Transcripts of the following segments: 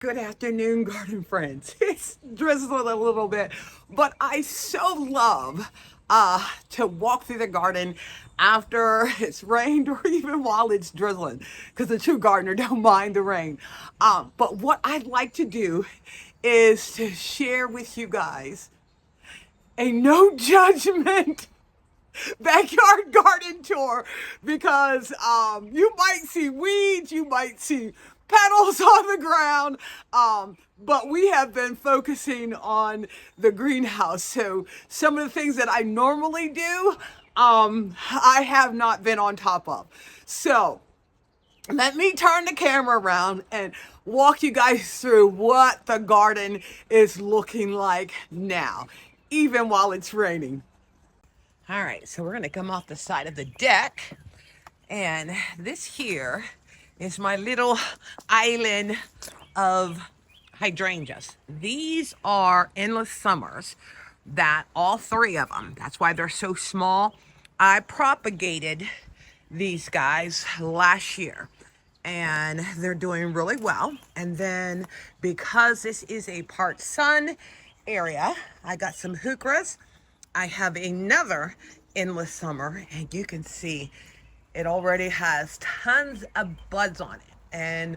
Good afternoon, garden friends. It's drizzling a little bit, but I so love to walk through the garden after it's rained or even while it's drizzling, because the true gardener don't mind the rain. But what I'd like to do is to share with you guys a no judgment backyard garden tour because you might see weeds, you might see petals on the ground, but we have been focusing on the greenhouse. So some of the things that I normally do, I have not been on top of. So let me turn the camera around and walk you guys through what the garden is looking like now, even while it's raining. All right, so we're gonna come off the side of the deck, and this here is my little island of hydrangeas. These are endless summers, that all three of them, that's why they're so small. I propagated these guys last year and they're doing really well. And then because this is a part sun area, I got some heucheras. I have another endless summer, and you can see it already has tons of buds on it. And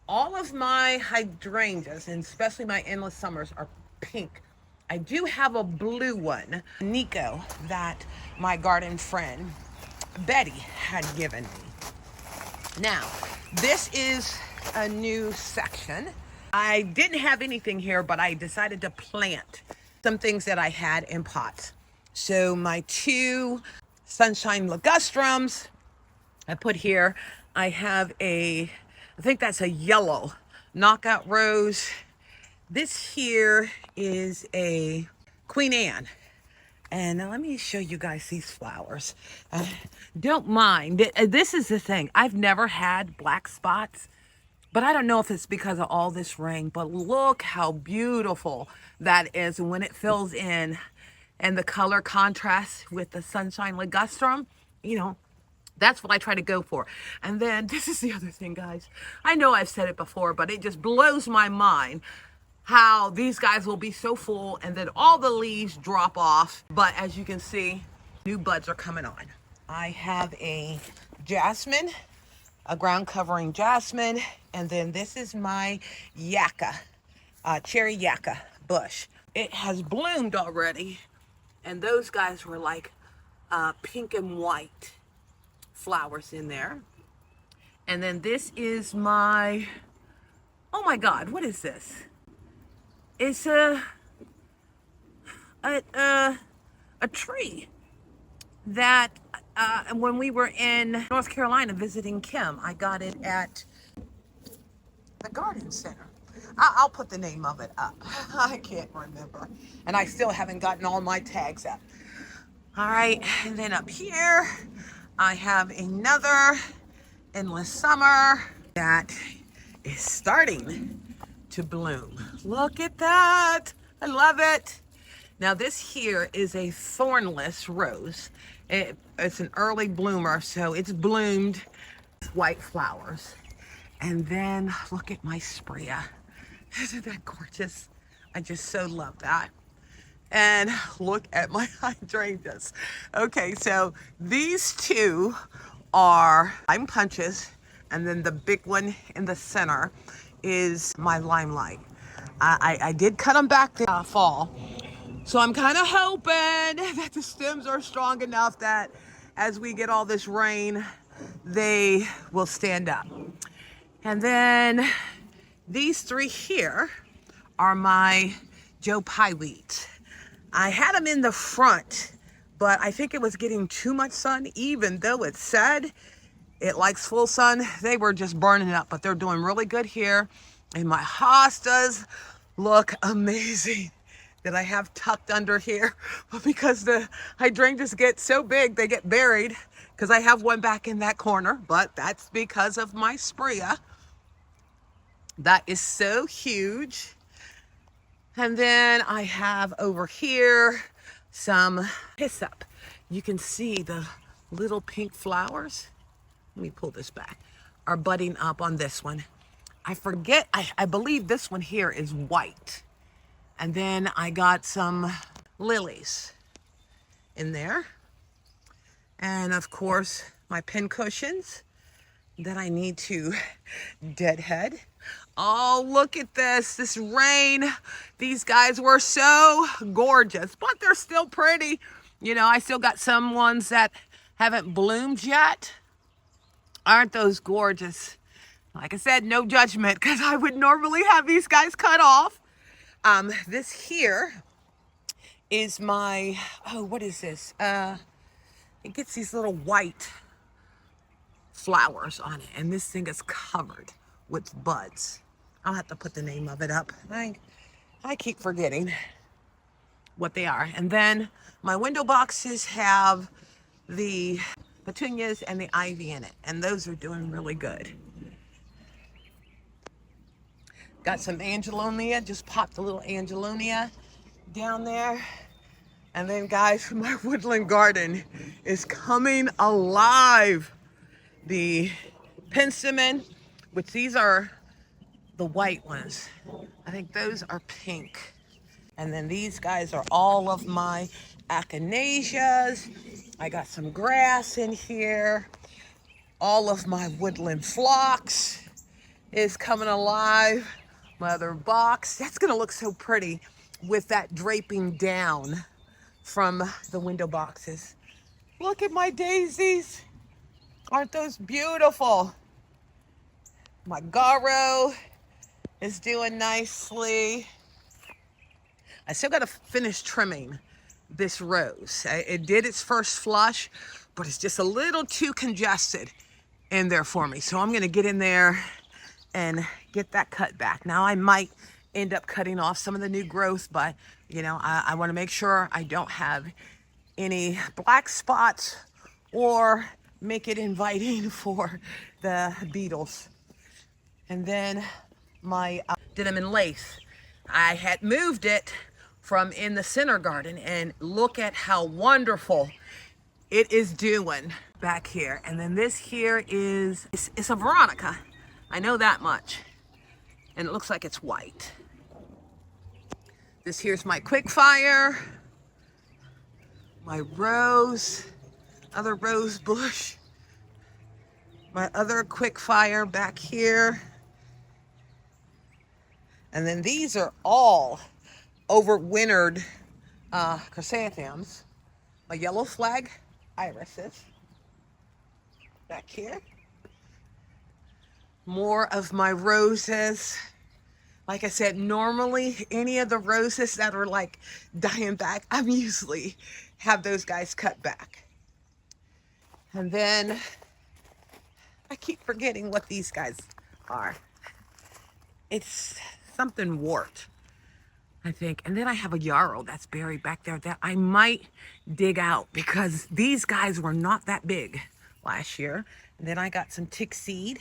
all of my hydrangeas, and especially my endless summers, are pink. I do have a blue one, Nico, that my garden friend Betty had given me. Now, this is a new section. I didn't have anything here, but I decided to plant some things that I had in pots. So my two sunshine ligustrums I put here. I have I think that's a yellow knockout rose. This here is a Queen Anne. And now let me show you guys these flowers. Don't mind. This is the thing. I've never had black spots, but I don't know if it's because of all this rain, but look how beautiful that is. And when it fills in and the color contrasts with the sunshine ligustrum, that's what I try to go for. And then this is the other thing, guys. I know I've said it before, but it just blows my mind how these guys will be so full and then all the leaves drop off. But as you can see, new buds are coming on. I have a jasmine, a ground covering jasmine, and then this is my yucca, cherry yucca bush. It has bloomed already, and those guys were like pink and white flowers in there. And then this is my, oh my God, what is this? It's a tree that when we were in North Carolina visiting Kim, I got it at the garden center. I'll put the name of it up. I can't remember. And I still haven't gotten all my tags up. All right, and then up here, I have another endless summer that is starting to bloom. Look at that. I love it. Now this here is a thornless rose. It's an early bloomer, so it's bloomed with white flowers. And then look at my Sprea. Isn't that gorgeous? I just so love that. And look at my hydrangeas. Okay, so these two are lime punches, and then the big one in the center is my limelight. I did cut them back this fall, so I'm kind of hoping that the stems are strong enough that as we get all this rain, they will stand up. And then these three here are my Joe Pye weeds. I had them in the front, but I think it was getting too much sun, even though it said it likes full sun. They were just burning up, but they're doing really good here. And my hostas look amazing that I have tucked under here. But because the hydrangeas get so big, they get buried, because I have one back in that corner, but that's because of my Sprea. That is so huge. And then I have over here some hyssop. You can see the little pink flowers. Let me pull this back. Are budding up on this one. I forget, I believe this one here is white. And then I got some lilies in there. And of course, my pin cushions that I need to deadhead. Oh, look at this rain. These guys were so gorgeous, but they're still pretty. You know, I still got some ones that haven't bloomed yet. Aren't those gorgeous? Like I said, no judgment, because I would normally have these guys cut off. This here is my, oh, what is this? It gets these little white flowers on it, and this thing is covered with buds. I'll have to put the name of it up. I keep forgetting what they are. And then my window boxes have the petunias and the ivy in it, and those are doing really good. Got some angelonia, just popped a little angelonia down there. And then guys, my woodland garden is coming alive. The penstemon, which these are the white ones. I think those are pink. And then these guys are all of my echinaceas. I got some grass in here. All of my woodland phlox is coming alive. My other box, that's gonna look so pretty with that draping down from the window boxes. Look at my daisies. Aren't those beautiful? My garo is doing nicely. I still gotta finish trimming this rose. It did its first flush, but it's just a little too congested in there for me. So I'm gonna get in there and get that cut back. Now I might end up cutting off some of the new growth, but you know, I wanna make sure I don't have any black spots or make it inviting for the beetles. And then my denim and lace. I had moved it from in the center garden, and look at how wonderful it is doing back here. And then this here is, it's a Veronica. I know that much. And it looks like it's white. This here's my quickfire, my rose, other rose bush, my other quickfire back here. And then these are all overwintered chrysanthemums. My yellow flag irises back here. More of my roses. Like I said, normally any of the roses that are like dying back, I'm usually have those guys cut back. And then I keep forgetting what these guys are. It's something wart, I think. And then I have a yarrow that's buried back there that I might dig out because these guys were not that big last year. And then I got some tick seed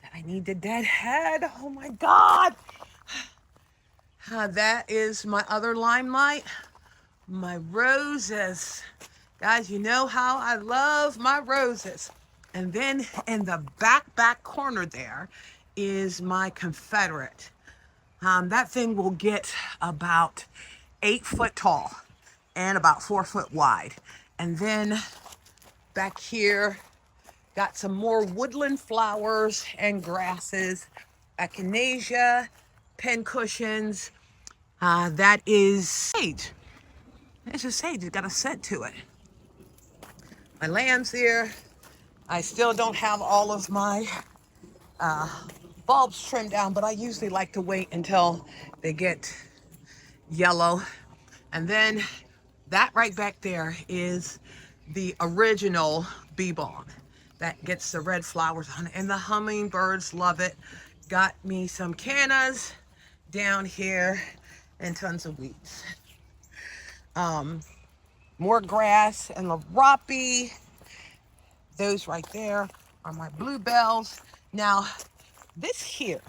that I need to deadhead. Oh my God. That is my other limelight. My roses. Guys, you know how I love my roses. And then in the back corner there is my Confederate. That thing will get about 8 foot tall and about 4 foot wide. And then back here, got some more woodland flowers and grasses, echinacea, pin cushions. That is sage. It's just sage, it's got a scent to it. My lambs here. I still don't have all of my bulbs trimmed down, but I usually like to wait until they get yellow. And then that right back there is the original bee balm that gets the red flowers on it, and the hummingbirds love it. Got me some cannas down here and tons of weeds. More grass and larapi. Those right there are my bluebells. Now, this here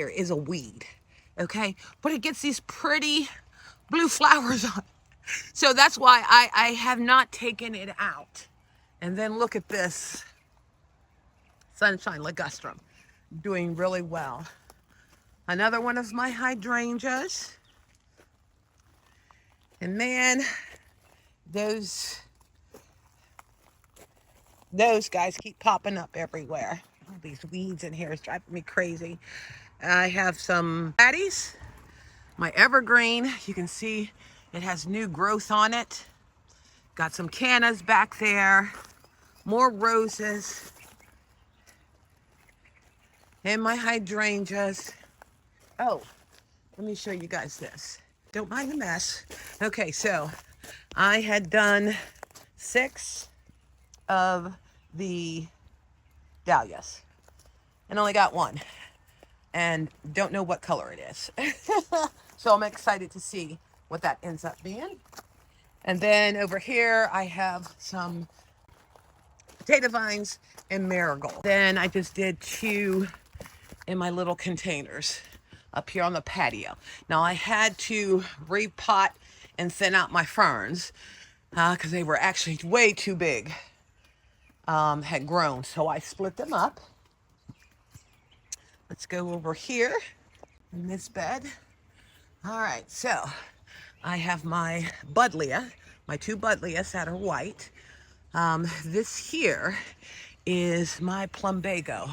is a weed, okay? But it gets these pretty blue flowers on it. So that's why I have not taken it out. And then look at this sunshine ligustrum. doing really well. Another one of my hydrangeas. And man, those guys keep popping up everywhere. All these weeds in here is driving me crazy. I have some patties. My evergreen, you can see it has new growth on it. Got some cannas back there. More roses. And my hydrangeas. Oh, let me show you guys this. Don't mind the mess. Okay, so I had done 6 of the dahlias and only got 1. And don't know what color it is. So I'm excited to see what that ends up being. And then over here, I have some potato vines and marigold. Then I just did 2 in my little containers up here on the patio. Now I had to repot and thin out my ferns because they were actually way too big, had grown. So I split them up. Let's go over here in this bed. All right, so I have my buddleia, my 2 buddleias that are white. This here is my plumbago.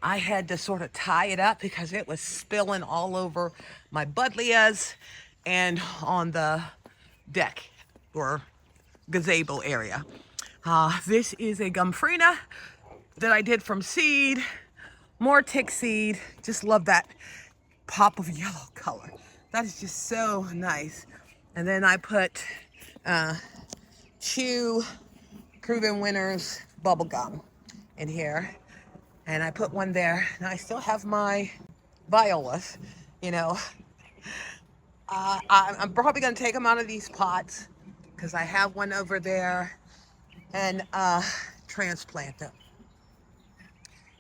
I had to sort of tie it up because it was spilling all over my buddleias and on the deck or gazebo area. This is a gumfrina that I did from seed, more tick seed. Just love that pop of yellow color. That is just so nice. And then I put Chew Proven Winners bubble gum in here. And I put one there. Now I still have my violas, you know. I'm probably gonna take them out of these pots because I have one over there and transplant them.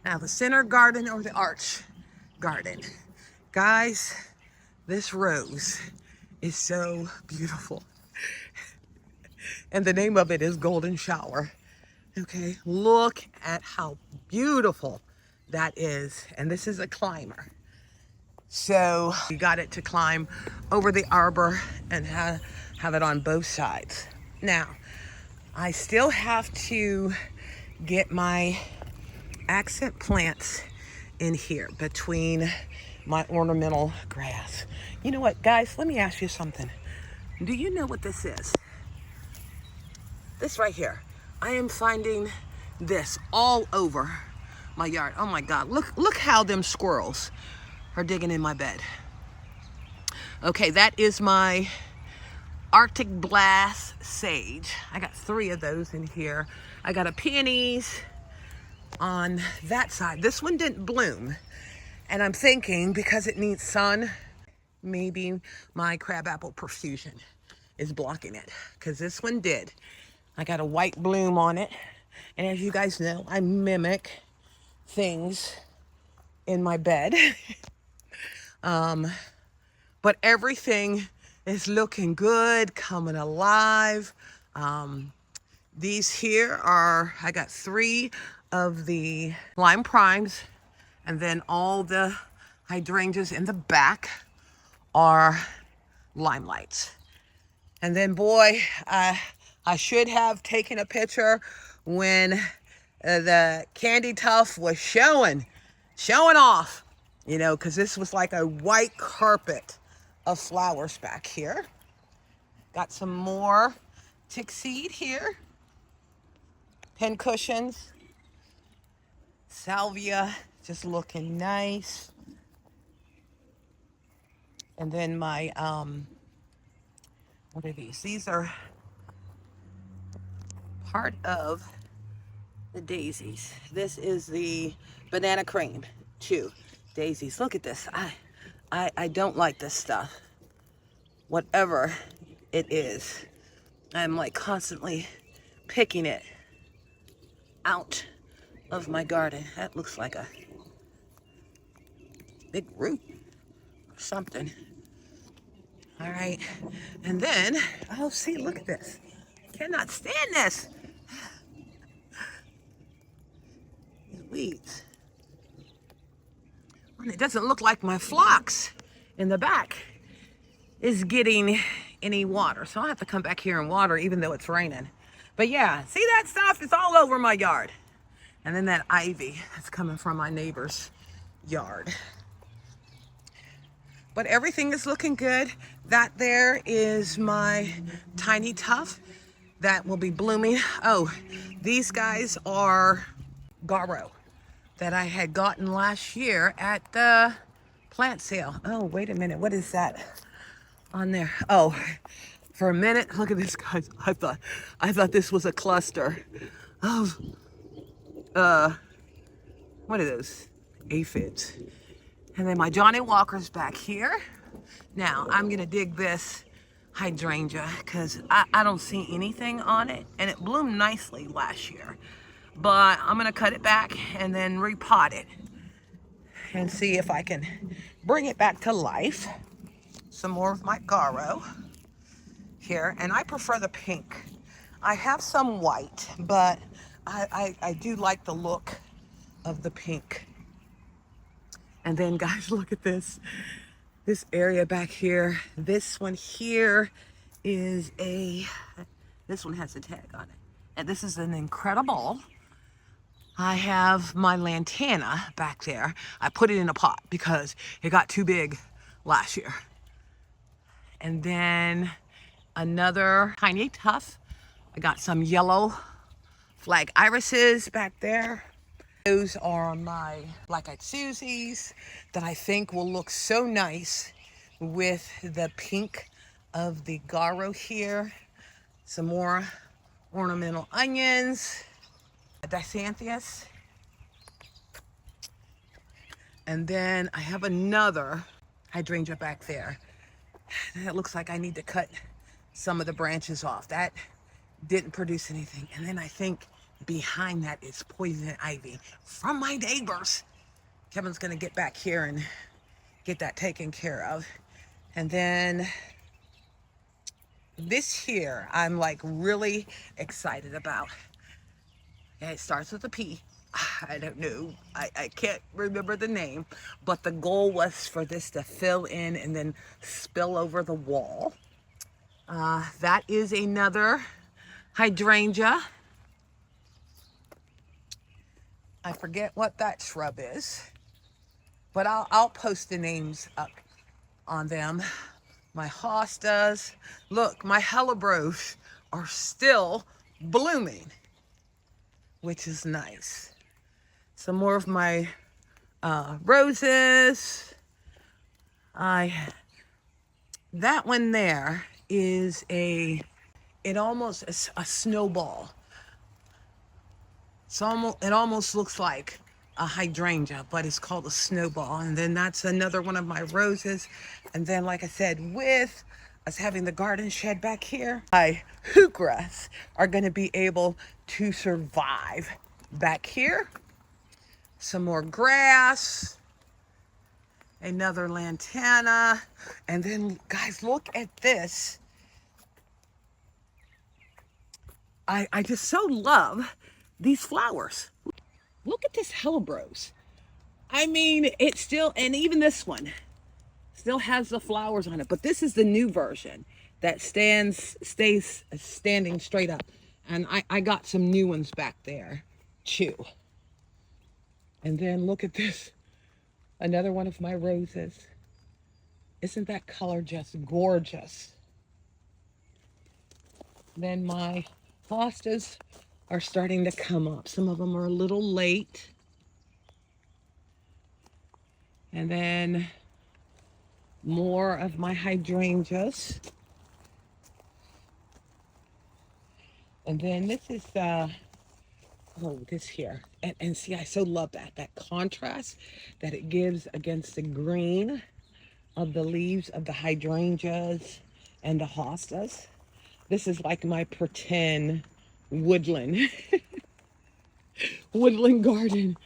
Now the center garden or the arch garden. Guys, this rose is so beautiful. And the name of it is Golden Shower. Okay, look at how beautiful that is. And this is a climber. So you got it to climb over the arbor and have it on both sides. Now, I still have to get my accent plants in here between my ornamental grass. You know what, guys, let me ask you something. Do you know what this is? This right here. I am finding this all over my yard. Oh my God, look how them squirrels are digging in my bed. Okay, that is my Arctic Blast sage. I got 3 of those in here. I got a peonies on that side. This one didn't bloom. And I'm thinking because it needs sun, maybe my crabapple profusion is blocking it. Because this one did. I got a white bloom on it. And as you guys know, I mimic things in my bed. But everything is looking good, coming alive. These here are, I got 3 of the lime primes, and then all the hydrangeas in the back are limelights. And then boy, I should have taken a picture when the candy tuft was showing off, you know, because this was like a white carpet of flowers back here. Got some more tick seed here, pin cushions, salvia, just looking nice. And then my what are these? These are part of the daisies. This is the banana cream too. Daisies. Look at this. I don't like this stuff. Whatever it is, I'm like constantly picking it out of my garden. That looks like a big root or something. All right, and then, oh, see, look at this. Cannot stand this. These weeds. it doesn't look like my phlox in the back is getting any water. So I'll have to come back here and water even though it's raining. But yeah, see that stuff? It's all over my yard. And then that ivy that's coming from my neighbor's yard. But everything is looking good. That there is my tiny tuff that will be blooming. Oh, these guys are Garo that I had gotten last year at the plant sale. Oh, wait a minute. What is that on there? Oh, for a minute, look at this, guys. I thought this was a cluster of, what are those? Aphids. And then my Johnny Walker's back here. Now, I'm gonna dig this hydrangea because I don't see anything on it, and it bloomed nicely last year. But I'm gonna cut it back and then repot it and see if I can bring it back to life. Some more of my Garo here, and I prefer the pink. I have some white, but I do like the look of the pink. And then guys, look at this area back here. This one here is this one has a tag on it, and this is an incredible. I have my lantana back there. I put it in a pot because it got too big last year. And then another tiny tuff. I got some yellow flag irises back there. Those are my black-eyed Susies that I think will look so nice with the pink of the Garo here. Some more ornamental onions, Dianthus. And then I have another hydrangea back there. It looks like I need to cut some of the branches off. That didn't produce anything. And then I think behind that is poison ivy from my neighbors. Kevin's gonna get back here and get that taken care of. And then this here, I'm like really excited about. Yeah, it starts with a P. I don't know. I can't remember the name, but the goal was for this to fill in and then spill over the wall. That is another hydrangea. I forget what that shrub is, but I'll post the names up on them. My hostas. Look, my hellebores are still blooming, which is nice. Some more of my roses. That one there is it almost is a snowball. It almost looks like a hydrangea, but it's called a snowball. And then that's another one of my roses. And then, like I said, with us having the garden shed back here, my heucheras are going to be able to survive back here. Some more grass, another lantana, and then guys, look at this. I just so love these flowers. Look at this hellebores. I mean, it's still, and even this one still has the flowers on it, but this is the new version that stays standing straight up. And I got some new ones back there too. And then look at this, another one of my roses. Isn't that color just gorgeous? Then my hostas are starting to come up. Some of them are a little late. And then more of my hydrangeas. And then this is this here. And see, I so love that contrast that it gives against the green of the leaves of the hydrangeas and the hostas. This is like my pretend woodland garden,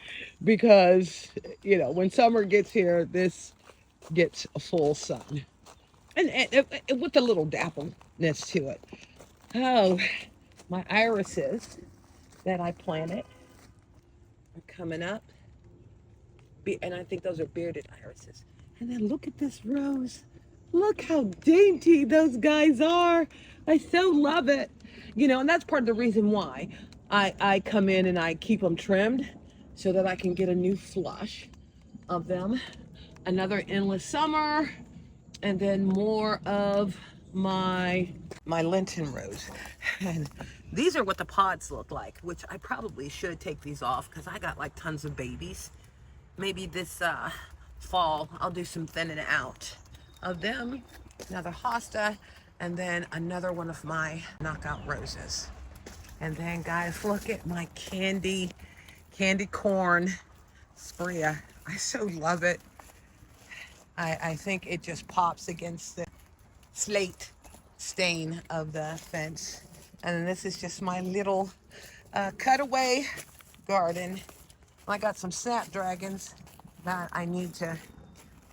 because you know, when summer gets here, this gets a full sun, and with a little dappleness to it. Oh, my irises that I planted are coming up. And I think those are bearded irises. And then look at this rose. Look how dainty those guys are. I so love it. You know, and that's part of the reason why I come in and I keep them trimmed so that I can get a new flush of them. Another endless summer, and then more of my Lenten rose. And these are what the pods look like, which I probably should take these off because I got like tons of babies. Maybe this fall I'll do some thinning out of them. Another hosta, and then another one of my knockout roses. And then guys, look at my candy corn Sprea. I so love it. I think it just pops against the slate stain of the fence. And then this is just my little cutaway garden. I got some snapdragons that I need to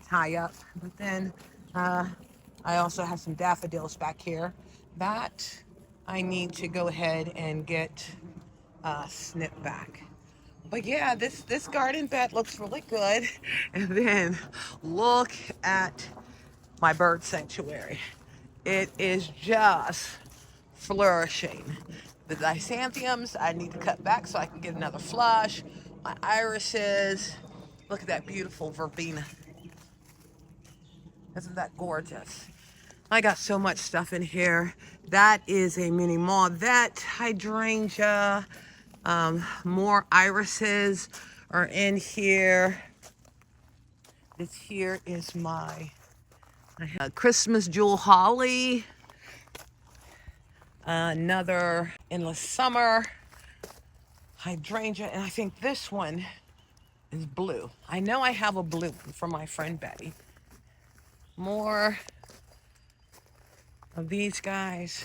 tie up, but then I also have some daffodils back here that I need to go ahead and get snipped back. But yeah, this garden bed looks really good. And then look at my bird sanctuary. It is just flourishing. The chrysanthemums I need to cut back so I can get another flush. My irises. Look at that beautiful verbena. Isn't that gorgeous? I got so much stuff in here. That is a mini mauvet hydrangea. More irises are in here. This here is my Christmas jewel holly. Another endless summer hydrangea, and I think this one is blue. I know I have a blue one from my friend Betty. More of these guys.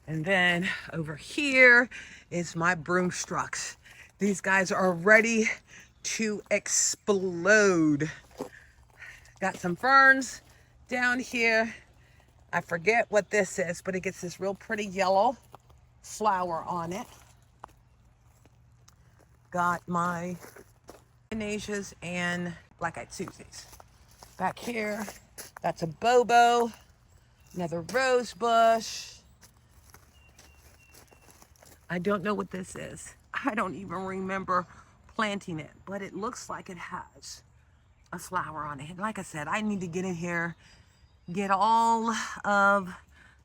And then over here is my broomstrucks. These guys are ready to explode. Got some ferns down here. I forget what this is, but it gets this real pretty yellow flower on it. Got my Echinacea and black-eyed Susies. Back here, that's a bobo, another rose bush. I don't know what this is. I don't even remember planting it, but it looks like it has a flower on it. Like I said, I need to get in here, get all of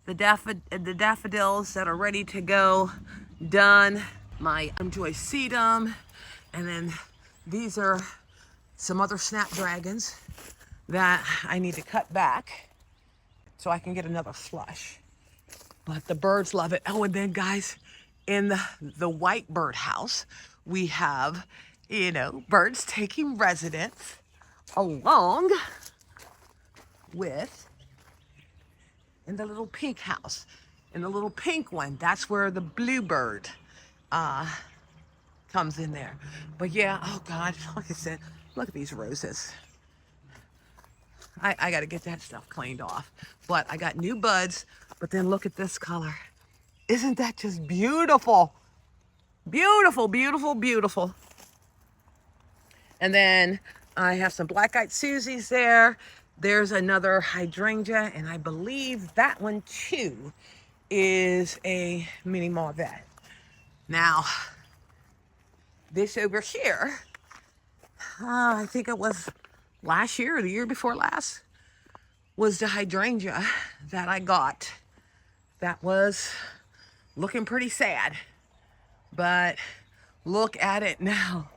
the daffodils that are ready to go done. My joycetum, and then these are some other snapdragons that I need to cut back so I can get another flush. But the birds love it. Oh, and then guys, in the white bird house, we have, you know, birds taking residence along with in the little pink house. In the little pink one, that's where the bluebird comes in there. But yeah, oh God, like I said, look at these roses. I got to get that stuff cleaned off. But I got new buds, but then look at this color. Isn't that just beautiful? Beautiful, beautiful, beautiful. And then I have some black-eyed Susies there. There's another hydrangea, and I believe that one too is a mini mauvet. Now, this over here, I think it was last year or the year before last, was the hydrangea that I got. That was looking pretty sad, but look at it now.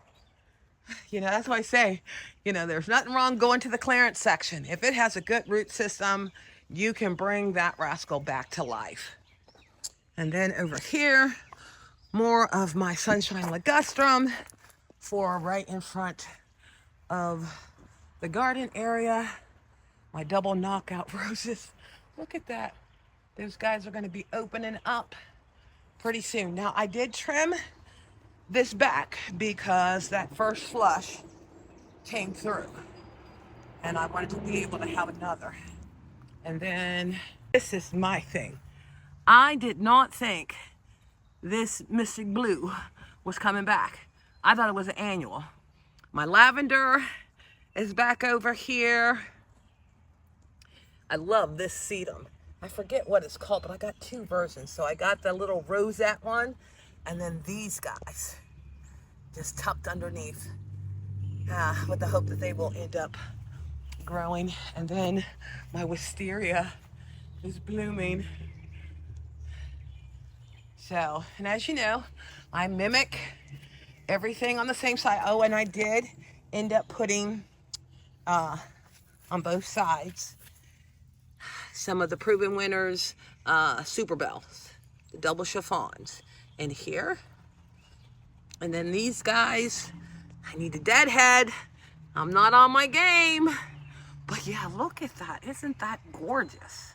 You know, that's why I say, you know, there's nothing wrong going to the clearance section. If it has a good root system, you can bring that rascal back to life. And then over here, more of my sunshine ligustrum for right in front of the garden area. My double knockout roses. Look at that. Those guys are going to be opening up pretty soon. Now, I did trim this back because that first flush came through and I wanted to be able to have another. And then this is my thing. I did not think this Mystic Blue was coming back. I thought it was an annual. My lavender is back over here. I love this sedum. I forget what it's called, but I got two versions. So I got the little rosette one, and then these guys just tucked underneath, with the hope that they will end up growing. And then my wisteria is blooming. So, and as you know, I mimic everything on the same side. Oh, and I did end up putting on both sides some of the proven winners, super bells, the double chiffons in here. And then these guys, I need a deadhead. I'm not on my game. But yeah, look at that. Isn't that gorgeous?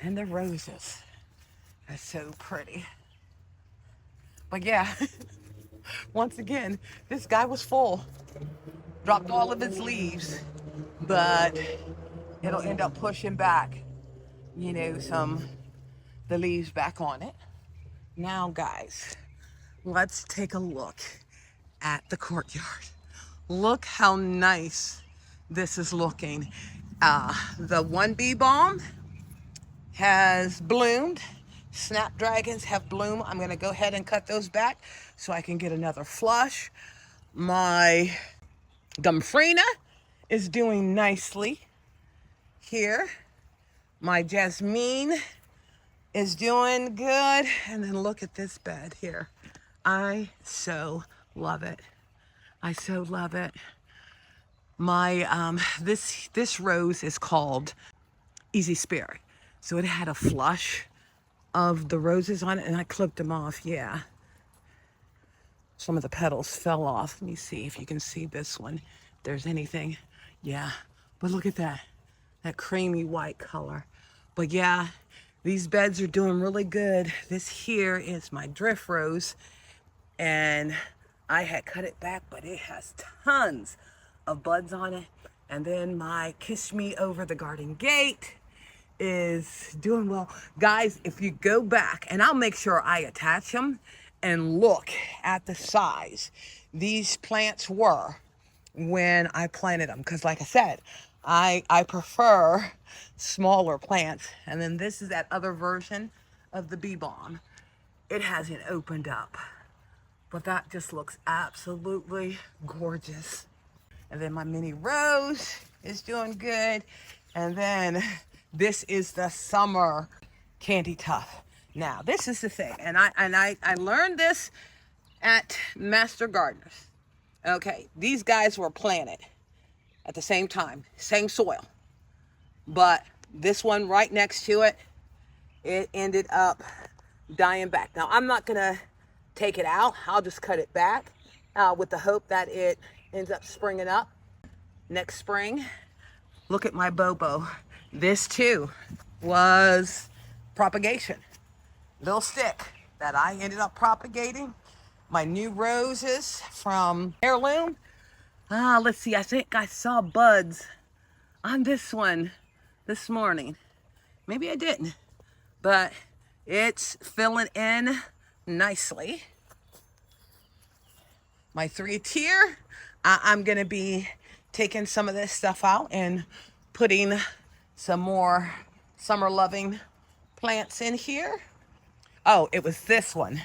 And the roses are so pretty. But yeah, once again, this guy was full. Dropped all of its leaves, but it'll end up pushing back, you know, the leaves back on it. Now, guys, let's take a look at the courtyard. Look how nice this is looking. The one bee balm has bloomed. Snapdragons have bloomed. I'm gonna go ahead and cut those back so I can get another flush. My Gumfrina is doing nicely here. My Jasmine is doing good. And then look at this bed here. I so love it. I so love it. My this rose is called Easy Spirit. So it had a flush of the roses on it, and I clipped them off. Yeah. Some of the petals fell off. Let me see if you can see this one. If there's anything. Yeah. But look at that. That creamy white color. But yeah, these beds are doing really good. This here is my drift rose. And I had cut it back, but it has tons of buds on it. And then my Kiss Me Over the Garden Gate is doing well. Guys, if you go back, and I'll make sure I attach them, and look at the size these plants were when I planted them. Because like I said, I prefer smaller plants. And then this is that other version of the bee balm. It hasn't opened up, but that just looks absolutely gorgeous. And then my mini rose is doing good. And then this is the summer candy tuft. Now, this is the thing, and I learned this at Master Gardeners. Okay, these guys were planted at the same time, same soil. But this one right next to it, it ended up dying back. Now, I'm not gonna take it out. I'll just cut it back with the hope that it ends up springing up next spring. Look at my Bobo. This too was propagation. Little stick that I ended up propagating. My new roses from Heirloom. Let's see, I think I saw buds on this one this morning. Maybe I didn't, but it's filling in nicely. My 3-tier, I'm gonna be taking some of this stuff out and putting some more summer loving plants in here. Oh, it was this one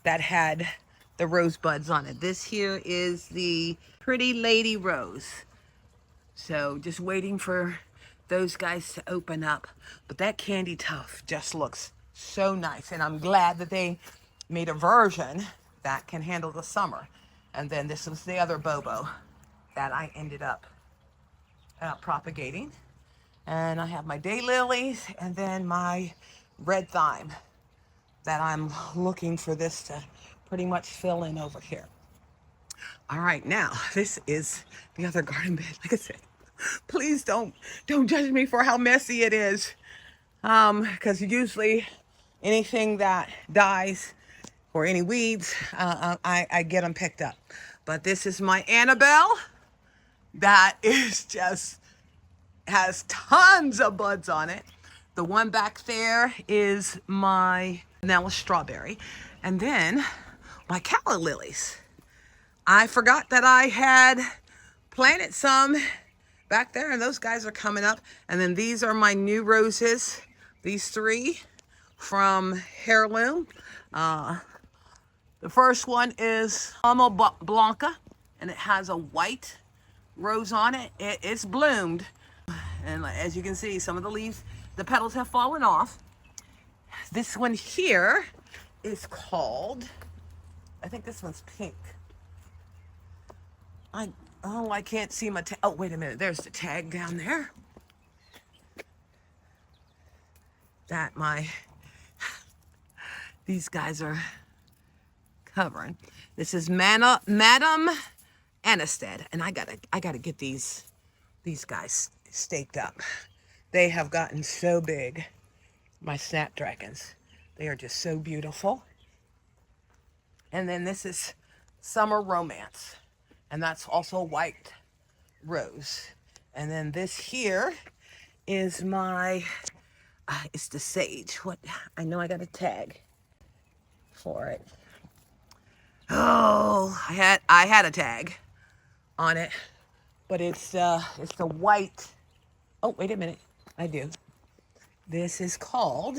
that had the rosebuds on it. This here is the Pretty Lady Rose. So just waiting for those guys to open up. But that candy tuft just looks so nice. And I'm glad that they made a version that can handle the summer. And then this was the other Bobo that I ended up propagating. And I have my daylilies and then my red thyme that I'm looking for this to pretty much fill in over here. All right, now this is the other garden bed. Like I said, please don't judge me for how messy it is, because usually anything that dies or any weeds, I get them picked up. But this is my Annabelle that is just has tons of buds on it. The one back there is my vanilla strawberry. And then my calla lilies. I forgot that I had planted some back there, and those guys are coming up. And then these are my new roses, these three from Heirloom. The first one is Alma Blanca, and it has a white rose on it. It's bloomed, and as you can see, some of the leaves, the petals have fallen off. This one here is called, I think this one's pink. I can't see my tag. Oh, wait a minute. There's the tag down there. These guys are covering. This is Madame Anisted, and I gotta get these guys staked up. They have gotten so big. My snapdragons. They are just so beautiful. And then this is Summer Romance, and that's also a white rose. And then this here is my, it's the sage. What? I know I got a tag for it. Oh, I had a tag on it, but it's the white. Oh, wait a minute. I do. This is called,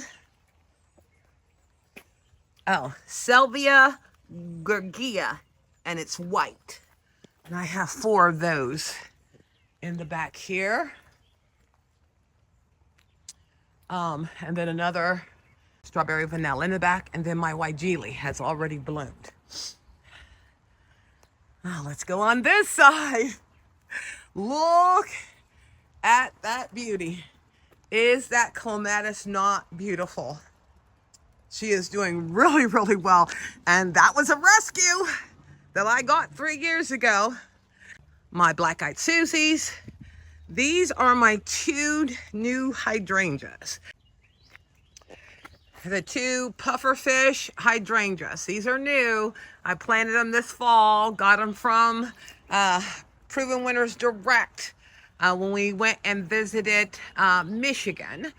Salvia Gurgia, and it's white. And I have 4 of those in the back here. And then another strawberry vanilla in the back, and then my Waijili has already bloomed. Now let's go on this side. Look at that beauty. Is that clematis not beautiful? She is doing really, really well. And that was a rescue that I got 3 years ago. My black-eyed Susies. These are my 2 new hydrangeas. The 2 pufferfish hydrangeas. These are new. I planted them this fall. Got them from Proven Winners Direct when we went and visited Michigan.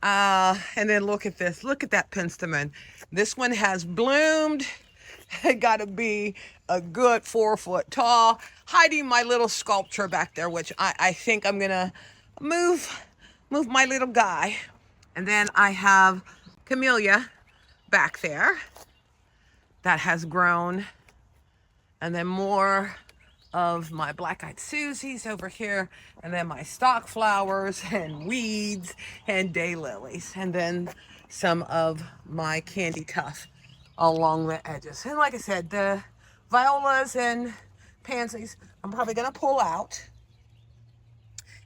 And then look at this. Look at that penstemon. This one has bloomed. It got to be a good 4 foot tall. Hiding my little sculpture back there, which I think I'm going to move my little guy. And then I have Camellia back there that has grown. And then more of my black-eyed Susies over here, and then my stock flowers and weeds and daylilies, and then some of my candy tuft along the edges. And like I said, the violas and pansies, I'm probably gonna pull out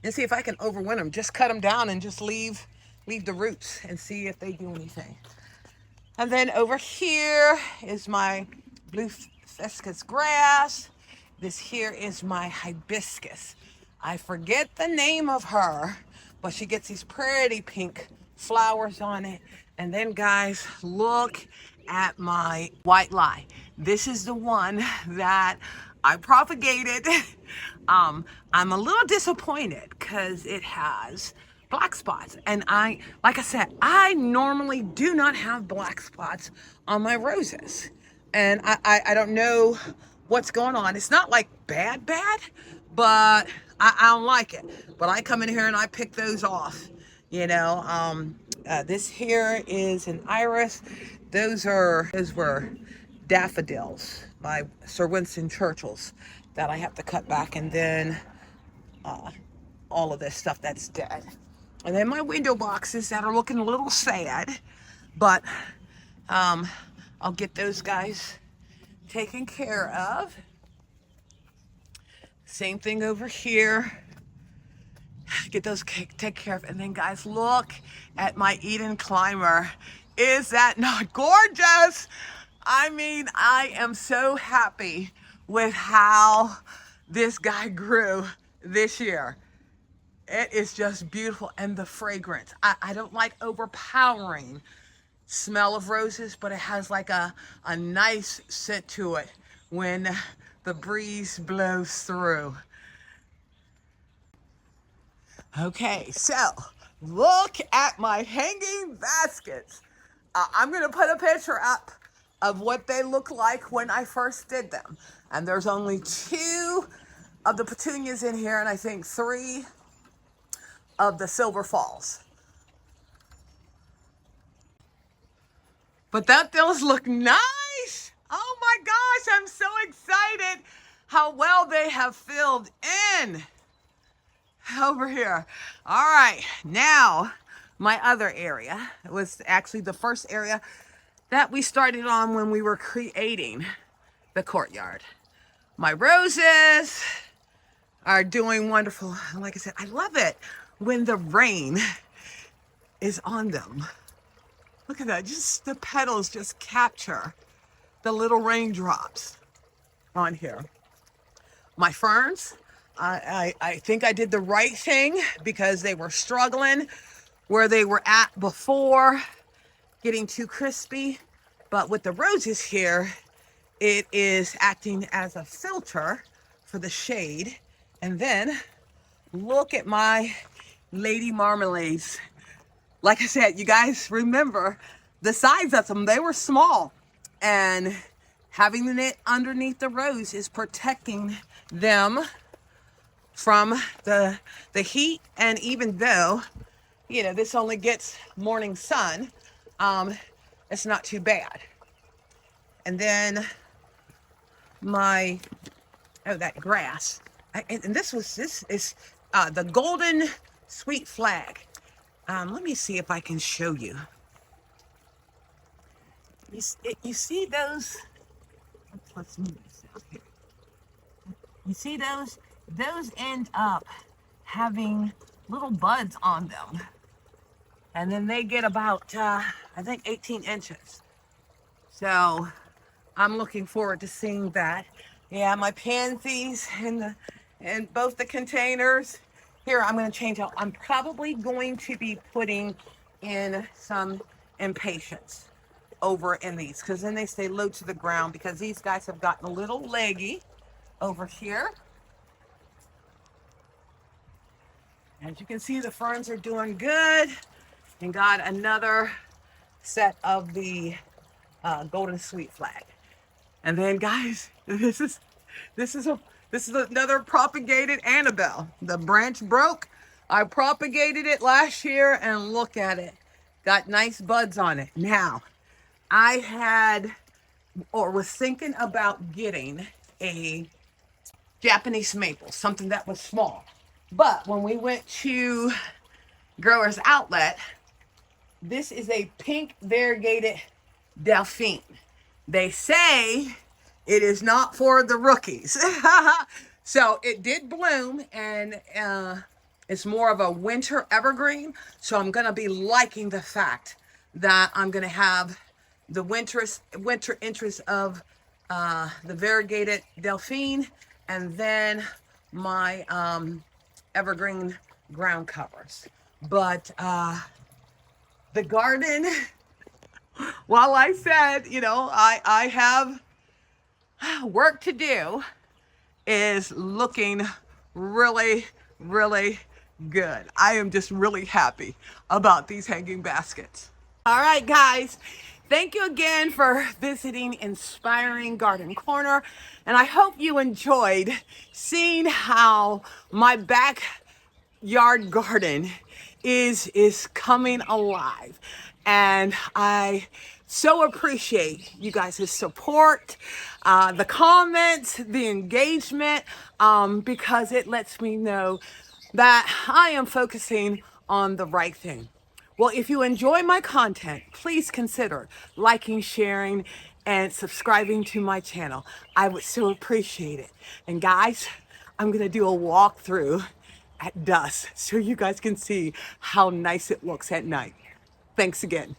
and see if I can overwinter them. Just cut them down and just leave the roots and see if they do anything. And then over here is my blue fiscus grass. This here is my hibiscus. I forget the name of her, but she gets these pretty pink flowers on it. And then guys, look at my white lie. This is the one that I propagated. I'm a little disappointed because it has black spots. And like I said, I normally do not have black spots on my roses. And I don't know what's going on. It's not like bad, but I don't like it. But I come in here and I pick those off, you know. This here is an iris. Those were daffodils by Sir Winston Churchill's that I have to cut back, and then all of this stuff that's dead. And then my window boxes that are looking a little sad, but I'll get those guys taken care of. Same thing over here. Get those taken care of. And then guys, look at my Eden climber. Is that not gorgeous? I mean, I am so happy with how this guy grew this year. It is just beautiful. And the fragrance. I don't like overpowering smell of roses, but it has like a nice scent to it when the breeze blows through. Okay, so look at my hanging baskets. I'm gonna put a picture up of what they look like when I first did them. And there's only 2 of the petunias in here, and I think 3 of the silver falls. But that does look nice. Oh my gosh, I'm so excited how well they have filled in over here. All right, now my other area was actually the first area that we started on when we were creating the courtyard. My roses are doing wonderful. Like I said, I love it when the rain is on them. Look at that, just the petals just capture the little raindrops on here. My ferns, I think I did the right thing because they were struggling where they were at before, getting too crispy. But with the roses here, it is acting as a filter for the shade. And then look at my lady marmalades. Like I said, you guys remember the size of them, they were small. And having it underneath the rose is protecting them from the heat. And even though, you know, this only gets morning sun, it's not too bad. And then my, that grass. And this is the golden sweet flag. Let me see if I can show you. You see those? Let's move this out here. You see those? Those end up having little buds on them. And then they get about, I think 18 inches. So I'm looking forward to seeing that. Yeah, my pansies in both the containers. Here, I'm going to change out. I'm probably going to be putting in some impatiens over in these, because then they stay low to the ground, because these guys have gotten a little leggy over here. As you can see, the ferns are doing good, and got another set of the golden sweet flag. And then, guys, this is another propagated Annabelle. The branch broke. I propagated it last year, and look at it. Got nice buds on it. Now, I had, or was thinking about getting a Japanese maple, something that was small. But when we went to Growers Outlet, this is a pink variegated Delphine. They say it is not for the rookies. So it did bloom, and it's more of a winter evergreen. So I'm going to be liking the fact that I'm going to have the winter interest of the variegated Delphine, and then my evergreen ground covers. But the garden, while I said, you know, I have work to do, is looking really, really good. I am just really happy about these hanging baskets. All right, guys. Thank you again for visiting Inspiring Garden Corner. And I hope you enjoyed seeing how my backyard garden is coming alive. And I so appreciate you guys' support, the comments, the engagement, because it lets me know that I am focusing on the right thing. Well, if you enjoy my content, please consider liking, sharing, and subscribing to my channel. I would so appreciate it. And guys, I'm gonna do a walkthrough at dusk so you guys can see how nice it looks at night. Thanks again.